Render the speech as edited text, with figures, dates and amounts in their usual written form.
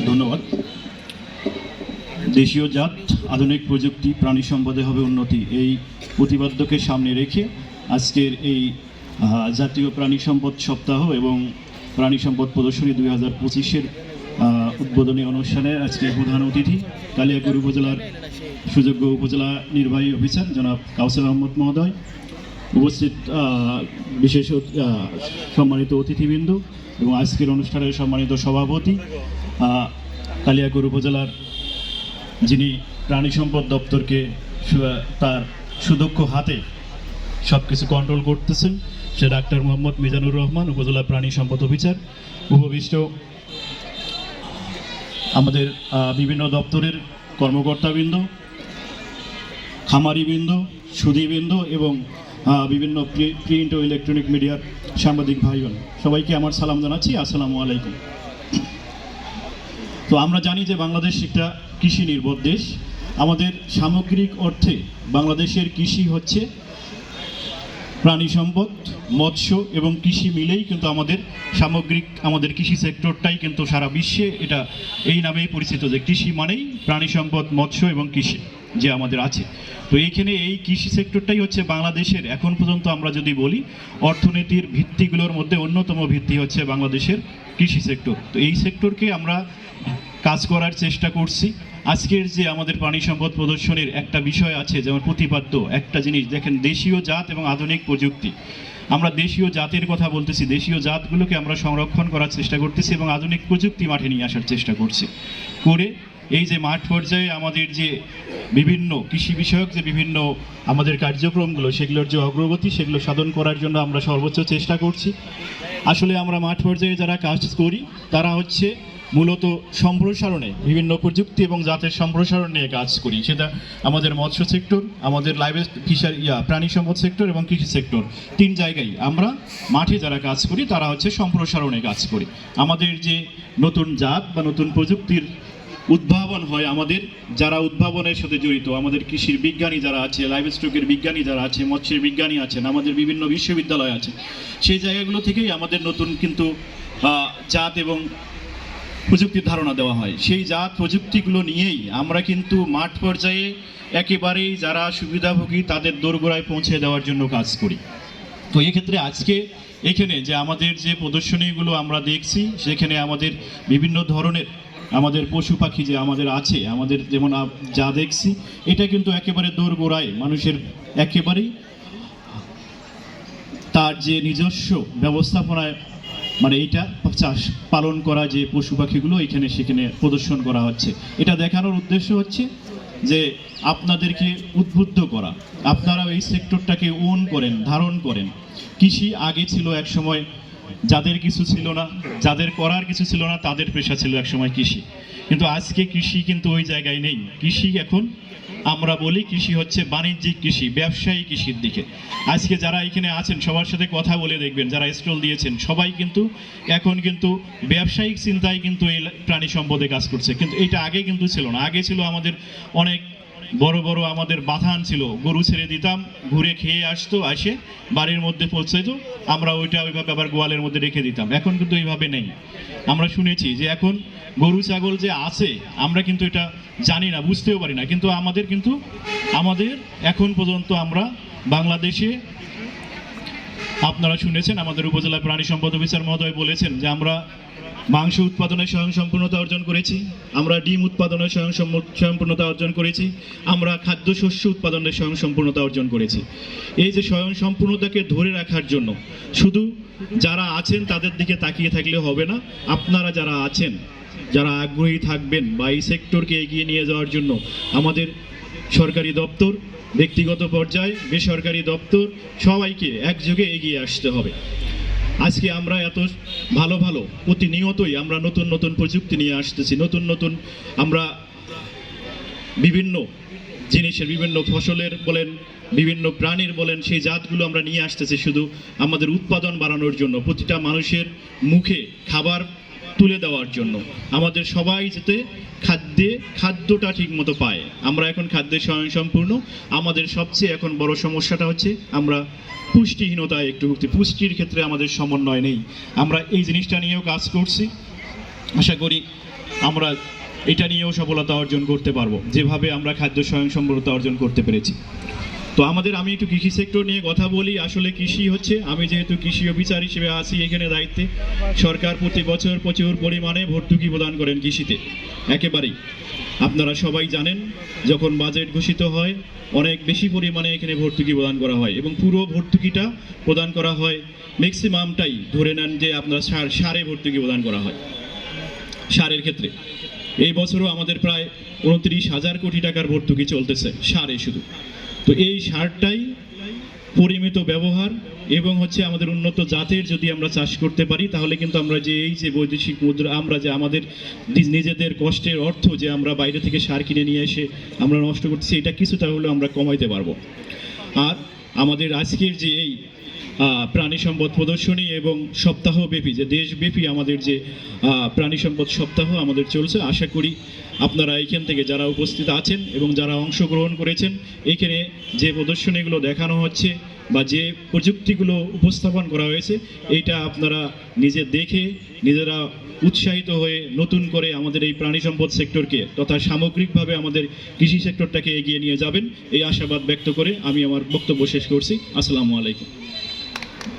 ধন্যবাদ। দেশীয় জাত, আধুনিক প্রযুক্তি, প্রাণী সম্পদে হবে উন্নতি, এই প্রতিপাদ্যকে সামনে রেখে আজকের এই জাতীয় প্রাণী সম্পদ সপ্তাহ এবং প্রাণী সম্পদ প্রদর্শনী 2025-এর উদ্বোধনী অনুষ্ঠানে আজকে প্রধান অতিথি কালিয়াকৈর উপজেলার সুযোগ্য উপজেলা নির্বাহী অফিসার জনাব কাউসার আহমদ মহোদয়, উপস্থিত বিশেষ সম্মানিত অতিথিবৃন্দ এবং আজকের অনুষ্ঠানের সম্মানিত সভাপতি, কালিয়াকৈর উপজেলার যিনি প্রাণী সম্পদ দপ্তরকে তার সুদক্ষ হাতে সব কিছু কন্ট্রোল করতেছেন, সে ডাক্তার মোহাম্মদ মিজানুর রহমান, উপজেলা প্রাণী সম্পদ অফিসার, উপবিষ্ট আমাদের বিভিন্ন দপ্তরের কর্মকর্তাবৃন্দ, খামারিবৃন্দ, সুধীবৃন্দ এবং বিভিন্ন প্রিন্ট ও ইলেকট্রনিক মিডিয়ার সাংবাদিক ভাইবোন, সবাইকে আমার সালাম জানাচ্ছি। আসসালামু আলাইকুম। তো আমরা জানি যে বাংলাদেশ একটা কৃষি নির্ভর দেশ। আমাদের সামগ্রিক অর্থে বাংলাদেশের কৃষি হচ্ছে প্রাণী সম্পদ, মৎস্য এবং কৃষি মিলেই কিন্তু আমাদের সামগ্রিক আমাদের কৃষি সেক্টরটাই কিন্তু সারা বিশ্বে এটা এই নামেই পরিচিত যে কৃষি মানেই প্রাণী সম্পদ, মৎস্য এবং কৃষি যে আমাদের আছে। তো এইখানে এই কৃষি সেক্টরটাই হচ্ছে বাংলাদেশের এখন পর্যন্ত আমরা যদি বলি অর্থনীতির ভিত্তিগুলোর মধ্যে অন্যতম ভিত্তি হচ্ছে বাংলাদেশের কৃষি সেক্টর। তো এই সেক্টরকে আমরা কাজ করার চেষ্টা করছি। আজকের যে আমাদের প্রাণী সম্পদ প্রদর্শনীর একটা বিষয় আছে, যেমন প্রতিপাদ্য একটা জিনিস দেখেন, দেশীয় জাত এবং আধুনিক প্রযুক্তি। আমরা দেশীয় জাতের কথা বলতেছি, দেশীয় জাতগুলোকে আমরা সংরক্ষণ করার চেষ্টা করতেছি এবং আধুনিক প্রযুক্তি মাঠে নিয়ে আসার চেষ্টা করছি করে এই যে মাঠ পর্যায়ে আমাদের যে বিভিন্ন কৃষি বিষয়ক যে বিভিন্ন আমাদের কার্যক্রমগুলো, সেগুলোর যে অগ্রগতি সেগুলো সাধন করার জন্য আমরা সর্বোচ্চ চেষ্টা করছি। আসলে আমরা মাঠ পর্যায়ে যারা কাজ করি তারা হচ্ছে মূলত সম্প্রসারণে বিভিন্ন প্রযুক্তি এবং জাতের সম্প্রসারণ নিয়ে কাজ করি, সেটা আমাদের মৎস্য সেক্টর, আমাদের লাইভ ফিশারি প্রাণী সম্পদ সেক্টর এবং কৃষি সেক্টর, তিন জায়গায় আমরা মাঠে যারা কাজ করি তারা হচ্ছে সম্প্রসারণে কাজ করি। আমাদের যে নতুন জাত বা নতুন প্রযুক্তির উদ্ভাবন হয়, আমাদের যারা উদ্ভাবনের সাথে জড়িত, আমাদের কৃষির বিজ্ঞানী যারা আছে, লাইভ স্টকের বিজ্ঞানী যারা আছে, মৎস্যের বিজ্ঞানী আছেন, আমাদের বিভিন্ন বিশ্ববিদ্যালয় আছে, সেই জায়গাগুলো থেকেই আমাদের নতুন কিন্তু জাত এবং প্রযুক্তির ধারণা দেওয়া হয়। সেই জাত প্রযুক্তিগুলো নিয়েই আমরা কিন্তু মাঠ পর্যায়ে একেবারেই যারা সুবিধাভোগী তাদের দোরগোড়ায় পৌঁছে দেওয়ার জন্য কাজ করি। তো এক্ষেত্রে আজকে এখানে যে আমাদের যে প্রদর্শনীগুলো আমরা দেখছি, সেখানে আমাদের বিভিন্ন ধরনের আমাদের পশু পাখি যে আমাদের আছে, আমাদের যেমন যা দেখছি এটা কিন্তু একেবারে দোরগোড়ায় মানুষের একেবারেই তার যে নিজস্ব ব্যবস্থাপনায় মানে এইটা চাষ পালন করা যে পশু পাখিগুলো এখানে সেখানে প্রদর্শন করা হচ্ছে। এটা দেখানোর উদ্দেশ্য হচ্ছে যে আপনাদেরকে উদ্বুদ্ধ করা, আপনারা এই সেক্টরটাকে ওন করেন, ধারণ করেন। কৃষি আগে ছিল এক সময় যাদের কিছু ছিল না, যাদের করার কিছু ছিল না, তাদের পেশা ছিল এক সময় কৃষি, কিন্তু আজকে কৃষি কিন্তু ওই জায়গায় নেই। কৃষি এখন আমরা বলি কৃষি হচ্ছে বাণিজ্যিক কৃষি, ব্যবসায়ী কৃষির দিকে। আজকে যারা এখানে আছেন সবার সাথে কথা বলে দেখবেন, যারা স্টল দিয়েছেন সবাই কিন্তু এখন কিন্তু ব্যবসায়িক চিন্তায় কিন্তু এই প্রাণী সম্পদে কাজ করছে, কিন্তু এটা আগে কিন্তু ছিল না। আগে ছিল আমাদের অনেক বড় বড় আমাদের বাথান ছিল, গরু ছেড়ে দিতাম, ঘুরে খেয়ে আসতো, আসে বাড়ির মধ্যে পৌঁছাইতো, আমরা ওইটা ওইভাবে আবার গোয়ালের মধ্যে রেখে দিতাম। এখন কিন্তু এইভাবে নেই। আমরা শুনেছি যে এখন গরু ছাগল যে আছে আমরা কিন্তু এটা জানি না, বুঝতেও পারি না, কিন্তু আমাদের এখন পর্যন্ত আমরা বাংলাদেশে আপনারা শুনেছেন আমাদের উপজেলা প্রাণী সম্পদ অফিসার মহোদয় বলেছেন যে আমরা মাংস উৎপাদনে স্বয়ংসম্পূর্ণতা অর্জন করেছি, আমরা ডিম উৎপাদনে স্বয়ংসম্পূর্ণতা অর্জন করেছি, আমরা খাদ্যশস্য উৎপাদনে স্বয়ংসম্পূর্ণতা অর্জন করেছি। এই যে স্বয়ংসম্পূর্ণতাকে ধরে রাখার জন্য শুধু যারা আছেন তাদের দিকে তাকিয়ে থাকলে হবে না, আপনারা যারা আছেন, যারা আগ্রহী থাকবেন বা এই সেক্টরকে এগিয়ে নিয়ে যাওয়ার জন্য আমাদের সরকারি দপ্তর, ব্যক্তিগত পর্যায়ে বেসরকারি দপ্তর সবাইকে একযোগে এগিয়ে আসতে হবে। আজকে আমরা এত ভালো ভালো প্রতিনিয়তই আমরা নতুন নতুন প্রযুক্তি নিয়ে আসতেছি, নতুন নতুন আমরা বিভিন্ন জিনিসের, বিভিন্ন ফসলের বলেন, বিভিন্ন প্রাণীর বলেন, সেই জাতগুলো আমরা নিয়ে আসতেছি শুধু আমাদের উৎপাদন বাড়ানোর জন্য, প্রতিটা মানুষের মুখে খাবার তুলে দেওয়ার জন্য, আমাদের সবাই যাতে খাদ্যটা ঠিক মতো পায়। আমরা এখন খাদ্যে স্বয়ংসম্পূর্ণ। আমাদের সবচেয়ে এখন বড় সমস্যাটা হচ্ছে আমরা পুষ্টিহীনতায় একটু ভুগছি, পুষ্টির ক্ষেত্রে আমাদের সমন্বয় নেই। আমরা এই জিনিসটা নিয়েও কাজ করছি। আশা করি আমরা এটা নিয়েও সফলতা অর্জন করতে পারবো, যেভাবে আমরা খাদ্য স্বয়ংসম্পূর্ণতা অর্জন করতে পেরেছি। তো আমি একটু কৃষি সেক্টর নিয়ে কথা বলি। আসলে কৃষি হচ্ছে, আমি যেহেতু কৃষি অফিসার হিসেবে আছি এখানে দায়িত্বে, সরকার প্রতি বছর প্রচুর পরিমাণে ভর্তুকি প্রদান করেন কৃষিতে, একেবারেই। আপনারা সবাই জানেন, যখন বাজেট ঘোষিত হয় অনেক বেশি পরিমাণে এখানে ভর্তুকি প্রদান করা হয়, এবং পুরো ভর্তুকিটা প্রদান করা হয়, ম্যাক্সিমামটাই ধরে নেন যে আপনার সারে ভর্তুকি প্রদান করা হয়। সারের ক্ষেত্রে এই বছরও আমাদের প্রায় 29,000 কোটি টাকার ভর্তুকি চলতেছে সারে শুধু। তো এই সারটাই পরিমিত ব্যবহার এবং হচ্ছে আমাদের উন্নত জাতের যদি আমরা চাষ করতে পারি, তাহলে কিন্তু আমরা যে এই যে বৈদেশিক মুদ্রা, আমরা যে আমাদের নিজেদের কষ্টের অর্থ যে আমরা বাইরে থেকে সার কিনে নিয়ে এসে আমরা নষ্ট করতেছি, এটা কিছুটা হলেও আমরা কমাইতে পারবো। আর আমাদের আজকের যে এই প্রাণী সম্পদ প্রদর্শনী এবং সপ্তাহব্যাপী যে দেশব্যাপী আমাদের যে প্রাণী সম্পদ সপ্তাহ আমাদের চলছে, আশা করি আপনারা এখান থেকে যারা উপস্থিত আছেন এবং যারা অংশগ্রহণ করেছেন, এখানে যে প্রদর্শনীগুলো দেখানো হচ্ছে বা যে প্রযুক্তিগুলো উপস্থাপন করা হয়েছে, এইটা আপনারা নিজে দেখে নিজেরা উৎসাহিত হয়ে নতুন করে আমাদের এই প্রাণী সম্পদ সেক্টরকে তথা সামগ্রিকভাবে আমাদের কৃষি সেক্টরটাকে এগিয়ে নিয়ে যাবেন, এই আশাবাদ ব্যক্ত করে আমি আমার বক্তব্য শেষ করছি। আসসালামু আলাইকুম।